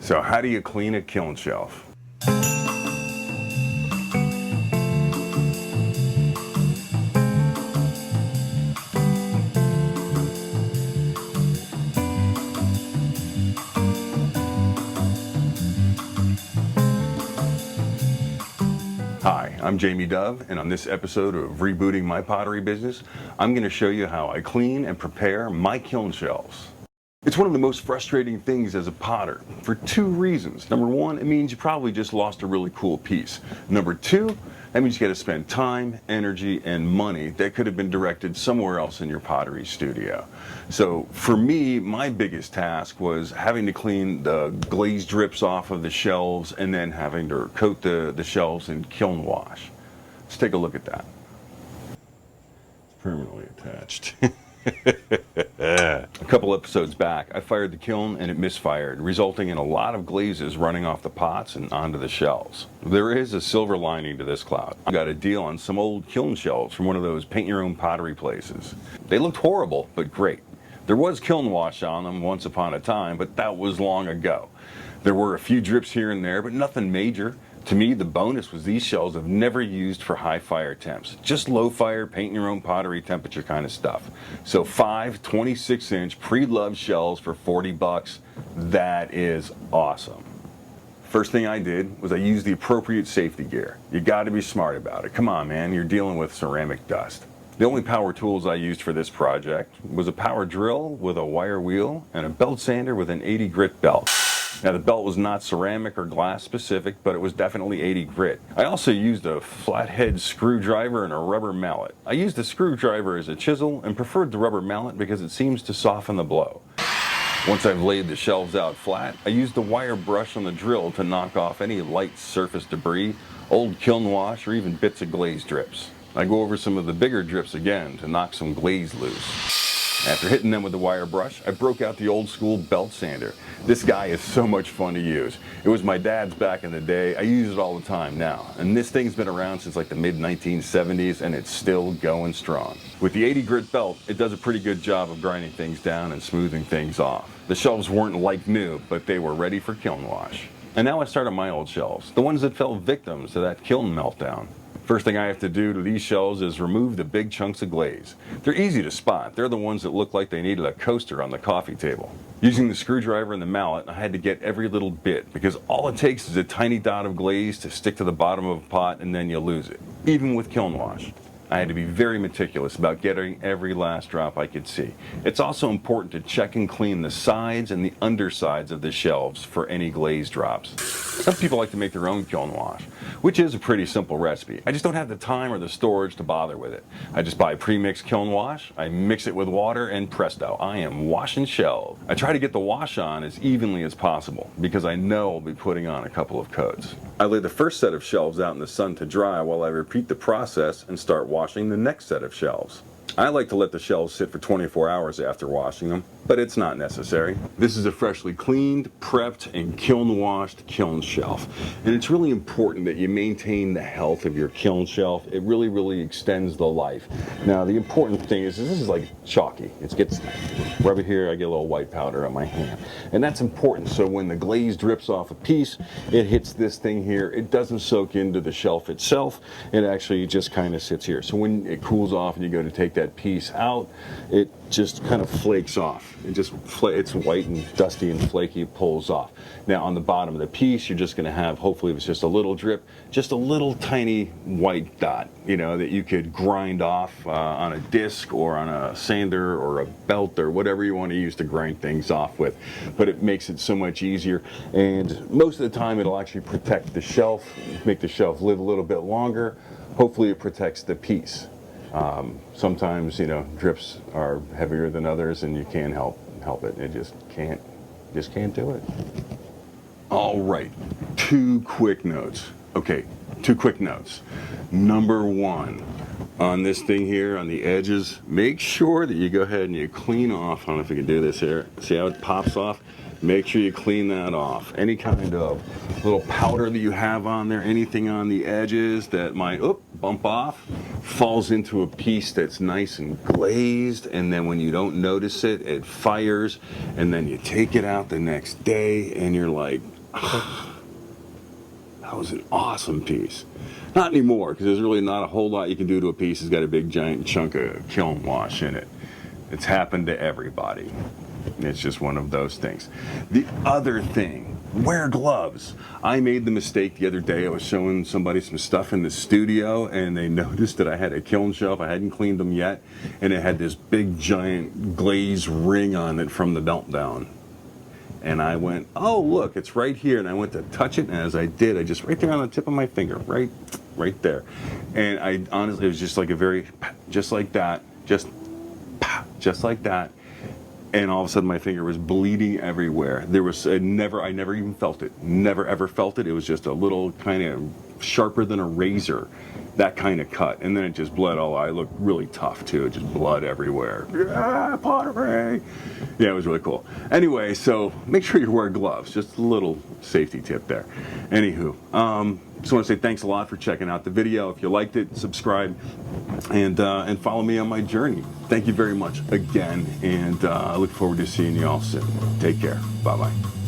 So how do you clean a kiln shelf? Hi, I'm Jamie Dove, and on this episode of Rebooting My Pottery Business, I'm going to show you how I clean and prepare my kiln shelves. It's one of the most frustrating things as a potter for two reasons. Number one, it means you probably just lost a really cool piece. Number two, that means you got to spend time, energy, and money that could have been directed somewhere else in your pottery studio. So for me, my biggest task was having to clean the glaze drips off of the shelves and then having to coat the shelves in kiln wash. Let's take a look at that. It's permanently attached. A couple episodes back, I fired the kiln and it misfired, resulting in a lot of glazes running off the pots and onto the shelves. There is a silver lining to this cloud. I got a deal on some old kiln shelves from one of those paint-your-own pottery places. They looked horrible, but great. There was kiln wash on them once upon a time, but that was long ago. There were a few drips here and there, but nothing major. To me, the bonus was these shelves I've never used for high fire temps. Just low fire, paint your own pottery temperature kind of stuff. So 5 26-inch pre-loved shelves for 40 bucks. That is awesome. First thing I did was I used the appropriate safety gear. You got to be smart about it. Come on, man, you're dealing with ceramic dust. The only power tools I used for this project was a power drill with a wire wheel and a belt sander with an 80 grit belt. Now the belt was not ceramic or glass specific, but it was definitely 80 grit. I also used a flathead screwdriver and a rubber mallet. I used the screwdriver as a chisel and preferred the rubber mallet because it seems to soften the blow. Once I've laid the shelves out flat, I used the wire brush on the drill to knock off any light surface debris, old kiln wash, or even bits of glaze drips. I go over some of the bigger drips again to knock some glaze loose. After hitting them with the wire brush, I broke out the old school belt sander. This guy is so much fun to use. It was my dad's back in the day. I use it all the time now. And this thing's been around since like the mid 1970s and it's still going strong. With the 80 grit belt, it does a pretty good job of grinding things down and smoothing things off. The shelves weren't like new, but they were ready for kiln wash. And now I start on my old shelves, the ones that fell victims to that kiln meltdown. First thing I have to do to these shelves is remove the big chunks of glaze. They're easy to spot. They're the ones that look like they needed a coaster on the coffee table. Using the screwdriver and the mallet, I had to get every little bit because all it takes is a tiny dot of glaze to stick to the bottom of a pot and then you lose it. Even with kiln wash, I had to be very meticulous about getting every last drop I could see. It's also important to check and clean the sides and the undersides of the shelves for any glaze drops. Some people like to make their own kiln wash, which is a pretty simple recipe. I just don't have the time or the storage to bother with it. I just buy pre-mixed kiln wash, I mix it with water, and presto, I am washing shelves. I try to get the wash on as evenly as possible because I know I'll be putting on a couple of coats. I lay the first set of shelves out in the sun to dry while I repeat the process and start washing the next set of shelves. I like to let the shelves sit for 24 hours after washing them, but it's not necessary. This is a freshly cleaned, prepped, and kiln washed kiln shelf. And it's really important that you maintain the health of your kiln shelf. It really extends the life. Now the important thing is this is like chalky. It gets, rub it here, I get a little white powder on my hand. And that's important so when the glaze drips off a piece, it hits this thing here. It doesn't soak into the shelf itself. It actually just kind of sits here. So when it cools off and you go to take that piece out, it just kind of flakes off. It's white and dusty and flaky, it pulls off. Now on the bottom of the piece, you're just going to have, hopefully if it's just a little drip, just a little tiny white dot, you know, that you could grind off on a disc or on a sander or a belt or whatever you want to use to grind things off with. But it makes it so much easier, and most of the time it'll actually protect the shelf, make the shelf live a little bit longer. Hopefully it protects the piece. Sometimes, you know, drips are heavier than others and you can't help it. You just can't do it. All right, two quick notes. Okay, two quick notes. Number one, on this thing here, on the edges, make sure that you go ahead and you clean off. I don't know if you can do this here. See how it pops off? Make sure you clean that off. Any kind of little powder that you have on there, anything on the edges that might bump off, falls into a piece that's nice and glazed, and then when you don't notice it, it fires, and then you take it out the next day and you're like, oh, that was an awesome piece. Not anymore, because there's really not a whole lot you can do to a piece that's got a big giant chunk of kiln wash in it. It's happened to everybody. It's just one of those things. The other thing, wear gloves. I made the mistake the other day. I was showing somebody some stuff in the studio, and they noticed that I had a kiln shelf. I hadn't cleaned them yet, and it had this big giant glaze ring on it from the meltdown. And I went, oh, look, it's right here. And I went to touch it, and as I did, I just right there on the tip of my finger, right there. And I honestly, it was just like a very, just like that, just like that. And all of a sudden my finger was bleeding everywhere. There was I never even felt it. Never ever felt it. It was just a little kind of sharper than a razor, that kind of cut. And then it just bled all. I looked really tough too. Just blood everywhere. Yeah, pottery. Yeah, it was really cool. Anyway, so make sure you wear gloves. Just a little safety tip there. Anywho, just want to say thanks a lot for checking out the video. If you liked it, subscribe and follow me on my journey. Thank you very much again, and I look forward to seeing you all soon. Take care. Bye-bye.